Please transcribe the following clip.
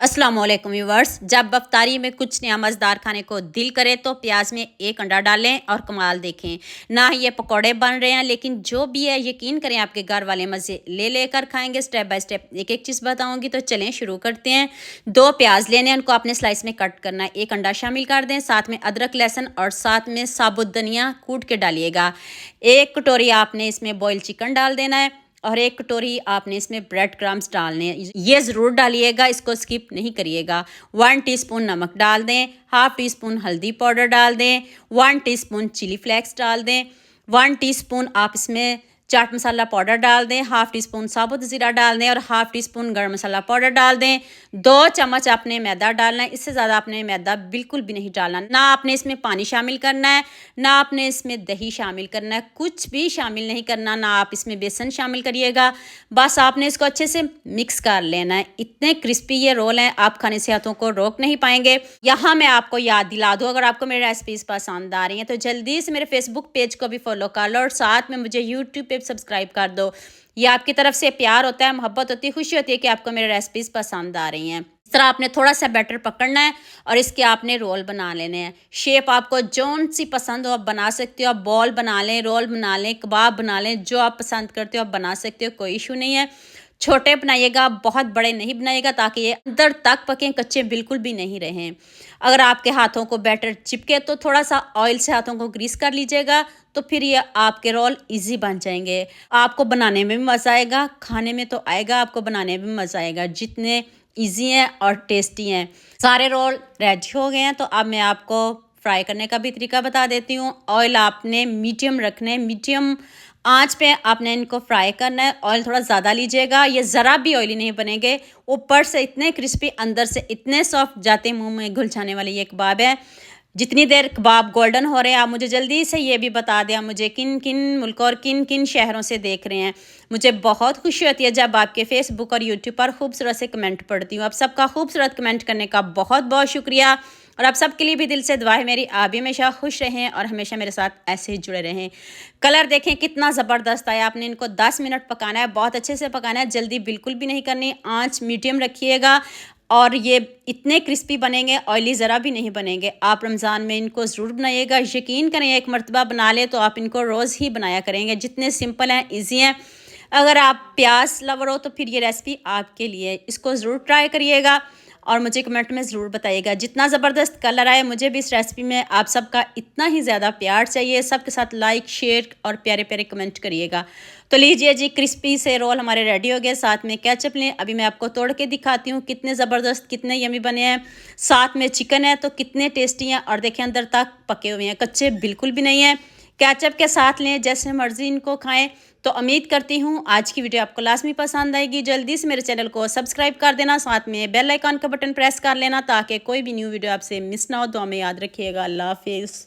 अस्सलाम वालेकुम व्यूअर्स। जब अफ्तारी में कुछ नया मज़ेदार खाने को दिल करे तो प्याज में एक अंडा डालें और कमाल देखें। ना ही ये पकौड़े बन रहे हैं, लेकिन जो भी है यकीन करें आपके घर वाले मज़े ले लेकर खाएंगे। स्टेप बाय स्टेप एक एक चीज़ बताऊंगी, तो चलें शुरू करते हैं। 2 प्याज लेने हैं, उनको आपने स्लाइस में कट करना है। एक अंडा शामिल कर दें, साथ में अदरक लहसुन और साथ में साबुत धनिया कूट के डालिएगा। 1 कटोरी आपने इसमें बॉयल चिकन डाल देना है और 1 कटोरी आपने इसमें ब्रेड क्रम्स डालने हैं। ये ज़रूर डालिएगा, इसको स्किप नहीं करिएगा। 1 टीस्पून नमक डाल दें, हाफ़ टी स्पून हल्दी पाउडर डाल दें, 1 टीस्पून चिली फ्लेक्स डाल दें, 1 टीस्पून आप इसमें चाट मसाला पाउडर डाल दें, हाफ़ टी स्पून साबुत ज़ीरा डाल दें और हाफ़ टी स्पून गर्म मसाला पाउडर डाल दें। 2 चम्मच आपने मैदा डालना है, इससे ज़्यादा आपने मैदा बिल्कुल भी नहीं डालना। ना आपने इसमें पानी शामिल करना है, ना आपने इसमें दही शामिल करना है, कुछ भी शामिल नहीं करना। ना आप इसमें बेसन शामिल करिएगा। बस आपने इसको अच्छे से मिक्स कर लेना है। इतने क्रिस्पी ये रोल हैं, आप खाने से हाथों को रोक नहीं पाएंगे। यहाँ मैं आपको याद दिला दूँ, अगर आपको मेरी रेसिपीज़ पसंद आ रही हैं तो जल्दी से मेरे फेसबुक पेज को भी फॉलो कर लो और साथ में मुझे यूट्यूब पे सब्सक्राइब कर दो। ये आपकी तरफ से प्यार होता है, मोहब्बत होती है, खुशी होती है कि आपको मेरी रेसिपीज़ पसंद आ रही हैं। इस तरह आपने थोड़ा सा बैटर पकड़ना है और इसके आपने रोल बना लेने हैं। शेप आपको जौन सी पसंद हो आप बना सकते हो। आप बॉल बना लें, रोल बना लें, कबाब बना लें, जो आप पसंद करते हो आप बना सकते हो, कोई इशू नहीं है। छोटे बनाइएगा, बहुत बड़े नहीं बनाइएगा, ताकि ये अंदर तक पकें, कच्चे बिल्कुल भी नहीं रहें। अगर आपके हाथों को बैटर चिपके तो थोड़ा सा ऑयल से हाथों को ग्रीस कर लीजिएगा, तो फिर ये आपके रोल इजी बन जाएंगे। आपको बनाने में भी मज़ा आएगा, खाने में तो आएगा, आपको बनाने में भी मज़ा आएगा। जितने इजी हैं और टेस्टी हैं। सारे रोल रेडी हो गए हैं, तो अब मैं आपको फ्राई करने का भी तरीका बता देती हूँ। ऑयल आपने मीडियम रखना है, मीडियम आंच पे आपने इनको फ्राई करना है। ऑयल थोड़ा ज़्यादा लीजिएगा, ये ज़रा भी ऑयली नहीं बनेंगे। ऊपर से इतने क्रिस्पी, अंदर से इतने सॉफ्ट, जाते मुंह में घुल जाने वाले ये कबाब है। जितनी देर कबाब गोल्डन हो रहे हैं, आप मुझे जल्दी से ये भी बता दें मुझे किन किन मुल्कों और किन किन शहरों से देख रहे हैं। मुझे बहुत खुशी होती है जब आपके फेसबुक और यूट्यूब पर खूबसूरत से कमेंट पढ़ती हूँ। आप सबका खूबसूरत कमेंट करने का बहुत बहुत शुक्रिया और आप सबके लिए भी दिल से दुआ है मेरी, आप भी हमेशा खुश रहें और हमेशा मेरे साथ ऐसे ही जुड़े रहें। कलर देखें कितना ज़बरदस्त आया। आपने इनको 10 मिनट पकाना है, बहुत अच्छे से पकाना है, जल्दी बिल्कुल भी नहीं करनी। आँच मीडियम रखिएगा और ये इतने क्रिस्पी बनेंगे, ऑयली ज़रा भी नहीं बनेंगे। आप रमज़ान में इनको ज़रूर बनाइएगा। यकीन करें, एक मरतबा बना ले तो आप इनको रोज़ ही बनाया करेंगे। जितने सिंपल हैं, इजी हैं। अगर आप प्याज लवर हो तो फिर ये रेसिपी आपके लिए, इसको ज़रूर ट्राई करिएगा और मुझे कमेंट में ज़रूर बताइएगा। जितना ज़बरदस्त कलर आए, मुझे भी इस रेसिपी में आप सबका इतना ही ज़्यादा प्यार चाहिए। सबके साथ लाइक, शेयर और प्यारे प्यारे कमेंट करिएगा। तो लीजिए जी, क्रिस्पी से रोल हमारे रेडी हो गए। साथ में केचप लें, अभी मैं आपको तोड़ के दिखाती हूँ कितने ज़बरदस्त, कितने यमी बने हैं। साथ में चिकन है तो कितने टेस्टी हैं और देखें अंदर तक पके हुए हैं, कच्चे बिल्कुल भी नहीं हैं। केचप के साथ लें, जैसे मर्ज़ी इनको खाएं। तो उम्मीद करती हूँ आज की वीडियो आपको लाजमी पसंद आएगी। जल्दी से मेरे चैनल को सब्सक्राइब कर देना, साथ में बेल आइकन का बटन प्रेस कर लेना ताकि कोई भी न्यू वीडियो आपसे मिस ना हो। दुआ में याद रखिएगा। अल्लाह हाफिज़।